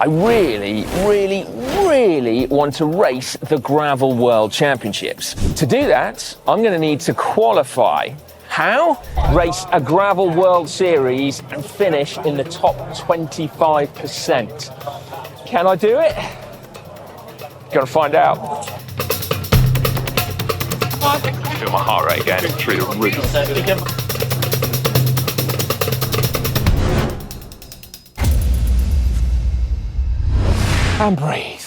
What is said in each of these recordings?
I really want to race the Gravel World Championships. To do that, I'm going to need to qualify. How? Race a Gravel World Series and finish in the top 25%. Can I do it? Gotta find out. I feel my heart rate going through the roof. And breathe.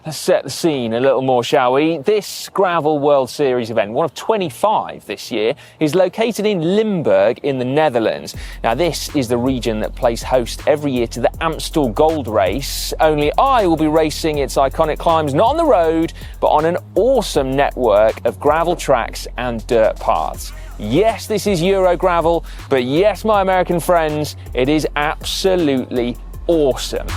Let's set the scene a little more, shall we? This Gravel World Series event, one of 25 this year, is located in Limburg in the Netherlands. Now, this is the region that plays host every year to the Amstel Gold Race, only I will be racing its iconic climbs not on the road, but on an awesome network of gravel tracks and dirt paths. Yes, this is Euro gravel, but yes, my American friends, it is absolutely awesome.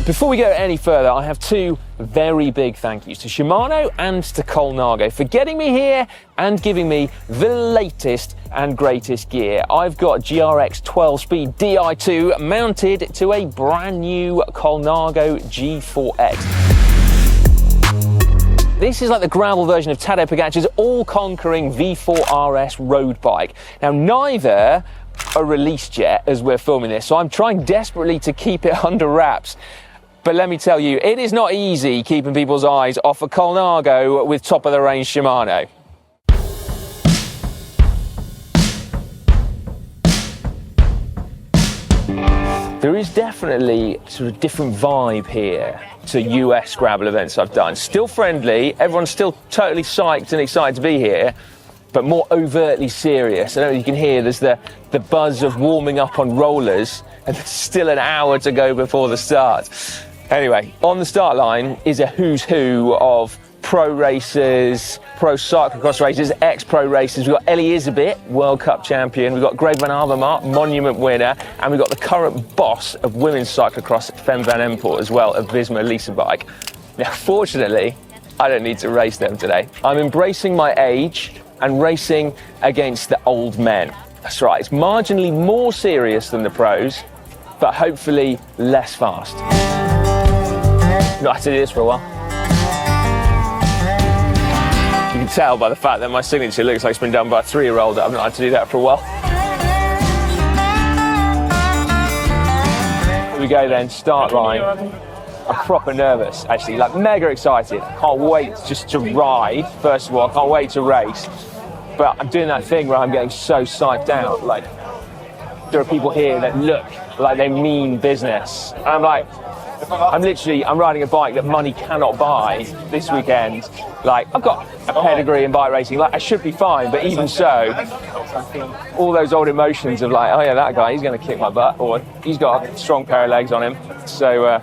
Before we go any further, I have two very big thank yous to Shimano and to Colnago for getting me here and giving me the latest and greatest gear. I've got GRX 12-speed Di2 mounted to a brand new Colnago G4-X. This is like the gravel version of Tadej Pogacar's all-conquering V4 RS road bike. Now, neither are released yet as we're filming this, so I'm trying desperately to keep it under wraps. But let me tell you, it is not easy keeping people's eyes off a Colnago with top-of-the-range Shimano. There is definitely sort of different vibe here to US gravel events I've done. Still friendly, everyone's still totally psyched and excited to be here, but more overtly serious. I don't know if you can hear, there's the buzz of warming up on rollers, and there's still an hour to go before the start. Anyway, on the start line is a who's who of pro racers, pro cyclocross racers, ex-pro racers. We've got Elizabeth, World Cup champion. We've got Greg van Avermaet, monument winner. And we've got the current boss of women's cyclocross, Fem van Empel, as well, of Visma Lease Bike. Now, fortunately, I don't need to race them today. I'm embracing my age and racing against the old men. That's right, it's marginally more serious than the pros, but hopefully less fast. Not had to do this for a while. You can tell by the fact that my signature looks like it's been done by a 3-year-old that I've not had to do that for a while. Here we go then, start line. I'm proper nervous, actually, like mega excited. Can't wait just to ride, first of all, I can't wait to race. But I'm doing that thing where I'm getting so psyched out. Like, there are people here that look like they mean business. And I'm like, I'm riding a bike that money cannot buy this weekend. Like, I've got a pedigree in bike racing, like I should be fine, but even so, all those old emotions of like, oh yeah, that guy, he's gonna kick my butt, or he's got a strong pair of legs on him. So,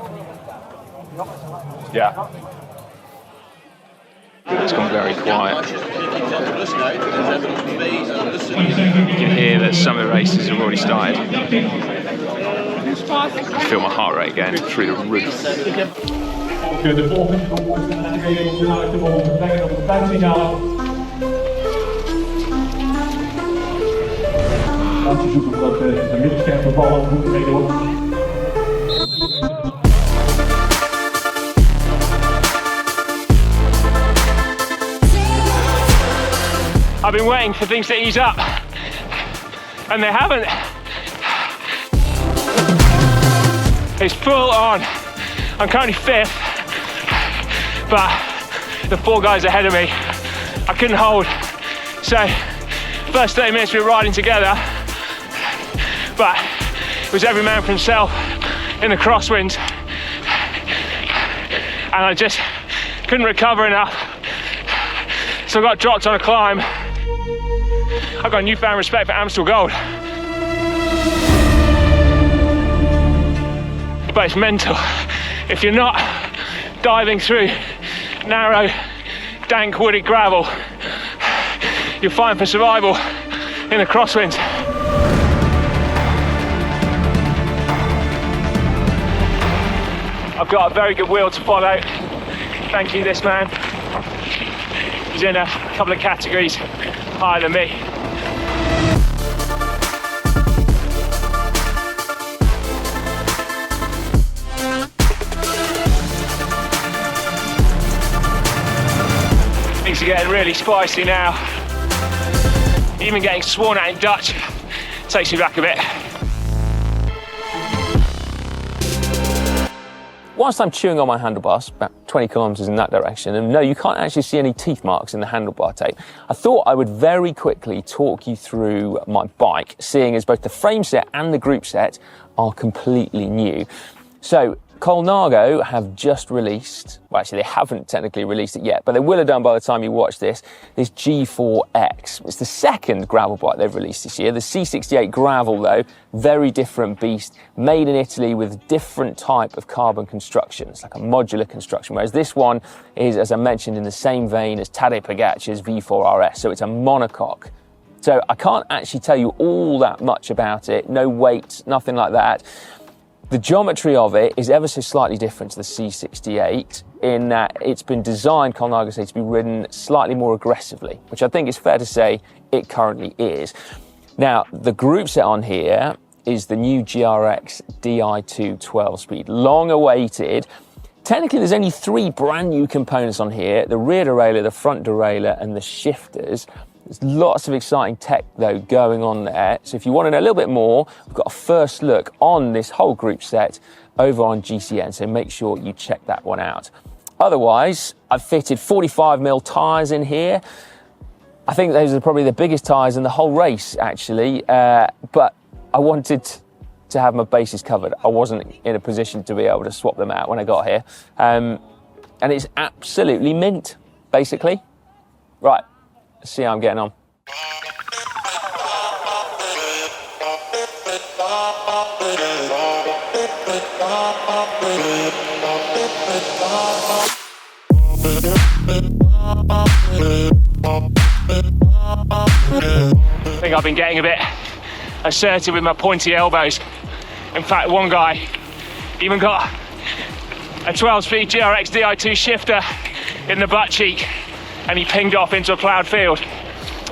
yeah. It's gone very quiet. You can hear that some of the races have already started. I feel my heart rate going through the roof. I've been waiting for things to ease up, and they haven't. It's full on. I'm currently 5th, but the 4 guys ahead of me, I couldn't hold. So, first 30 minutes we were riding together, but it was every man for himself in the crosswinds, and I just couldn't recover enough. So I got dropped on a climb. I've got newfound respect for Amstel Gold. But it's mental. If you're not diving through narrow, dank, wooded gravel, you're fighting for survival in the crosswinds. I've got a very good wheel to follow. Thank you, this man. He's in a couple of categories higher than me. are getting really spicy now. Even getting sworn at in Dutch takes me back a bit. Whilst I'm chewing on my handlebars, about 20 kilometres in that direction, and no, you can't actually see any teeth marks in the handlebar tape, I thought I would very quickly talk you through my bike, seeing as both the frame set and the group set are completely new. So, Colnago have just released, well actually they haven't technically released it yet, but they will have done by the time you watch this G4-X. It's the second gravel bike they've released this year. The C68 gravel though, very different beast, made in Italy with different type of carbon construction. It's like a modular construction, whereas this one is, as I mentioned, in the same vein as Tadej Pogacar's V4RS, so it's a monocoque. So I can't actually tell you all that much about it, no weight, nothing like that. The geometry of it is ever so slightly different to the C68 in that it's been designed, Colnago say, to be ridden slightly more aggressively, which I think is fair to say it currently is. Now, the group set on here is the new GRX Di2 12-speed, long awaited. Technically, there's only 3 brand new components on here, the rear derailleur, the front derailleur, and the shifters. There's lots of exciting tech though going on there. So if you want to know a little bit more, we've got a first look on this whole group set over on GCN. So make sure you check that one out. Otherwise, I've fitted 45mm tyres in here. I think those are probably the biggest tyres in the whole race actually. But I wanted to have my bases covered. I wasn't in a position to be able to swap them out when I got here. And it's absolutely mint, basically. Right. See how I'm getting on. I think I've been getting a bit assertive with my pointy elbows. In fact, one guy even got a 12-speed GRX Di2 shifter in the butt cheek, and he pinged off into a ploughed field,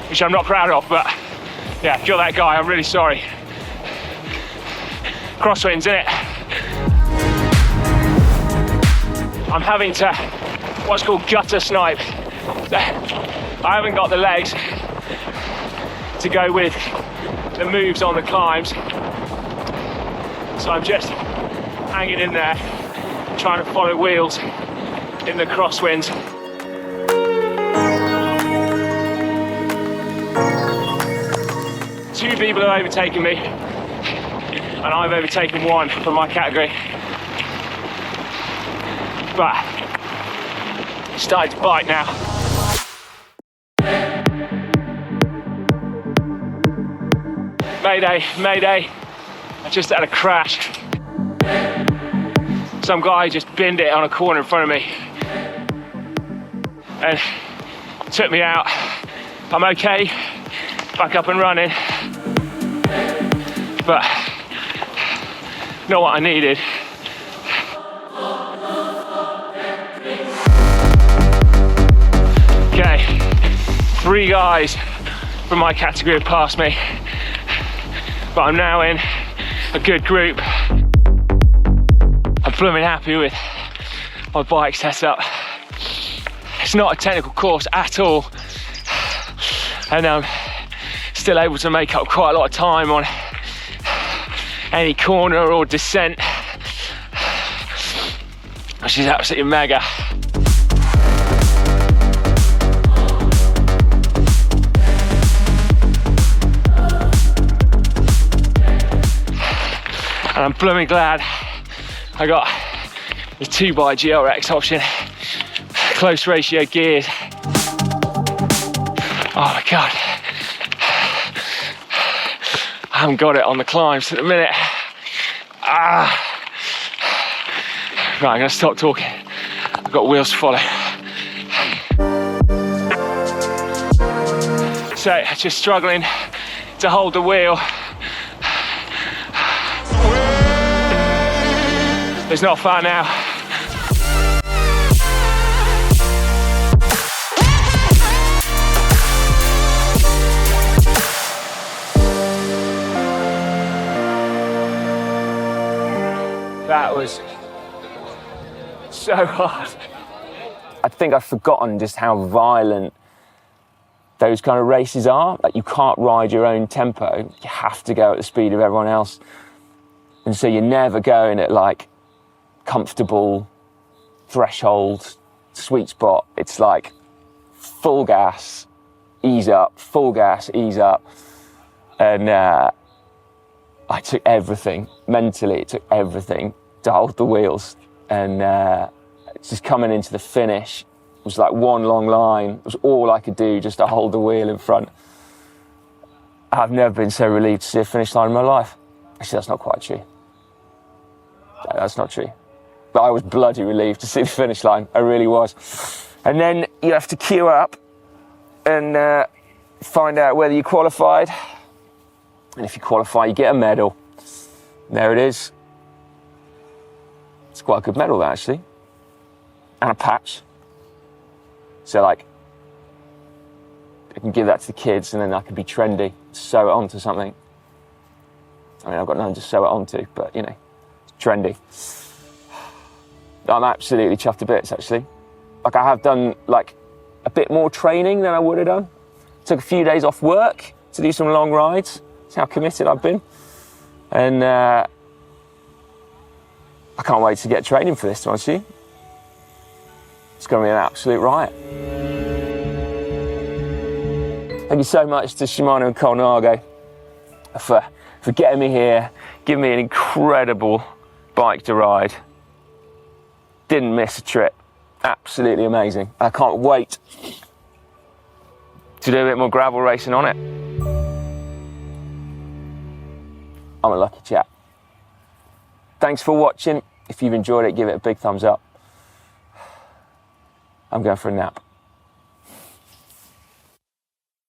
which I'm not proud of, but yeah, if you're that guy, I'm really sorry. Crosswinds, innit? I'm having to, what's called gutter snipe. I haven't got the legs to go with the moves on the climbs, so I'm just hanging in there, trying to follow wheels in the crosswinds. Two people have overtaken me, and I've overtaken one from my category. But it's starting to bite now. Mayday, mayday. I just had a crash. Some guy just binned it on a corner in front of me and took me out. I'm okay, back up and running, but not what I needed. Okay, 3 guys from my category have passed me, but I'm now in a good group. I'm blooming happy with my bike setup. It's not a technical course at all, and I'm still able to make up quite a lot of time on any corner or descent, which is absolutely mega. And I'm blooming glad I got the 2x GRX option, close ratio gears. Oh my God. I haven't got it on the climbs at the minute. Right, I'm gonna stop talking. I've got wheels to follow. So, just struggling to hold the wheel. It's not far now. That was so hard. I think I've forgotten just how violent those kind of races are. Like, you can't ride your own tempo. You have to go at the speed of everyone else. And so you're never going at like comfortable threshold, sweet spot. It's like full gas, ease up, full gas, ease up. And I took everything, mentally, it took everything to hold the wheels. And just coming into the finish, it was like one long line. It was all I could do just to hold the wheel in front. I've never been so relieved to see a finish line in my life. Actually, that's not quite true. No, that's not true. But I was bloody relieved to see the finish line. I really was. And then you have to queue up and find out whether you qualified. And if you qualify, you get a medal. And there it is. It's quite a good medal, actually. And a patch. So, like, I can give that to the kids and then I can be trendy, sew it onto something. I mean, I've got nothing to sew it onto, but, you know, it's trendy. I'm absolutely chuffed to bits, actually. Like, I have done, like, a bit more training than I would have done. Took a few days off work to do some long rides. That's how committed I've been. And I can't wait to get training for this, to be honest with you. It's going to be an absolute riot. Thank you so much to Shimano and Colnago for getting me here, giving me an incredible bike to ride. Didn't miss a trip. Absolutely amazing. I can't wait to do a bit more gravel racing on it. I'm a lucky chap. Thanks for watching. If you've enjoyed it, give it a big thumbs up. I'm going for a nap.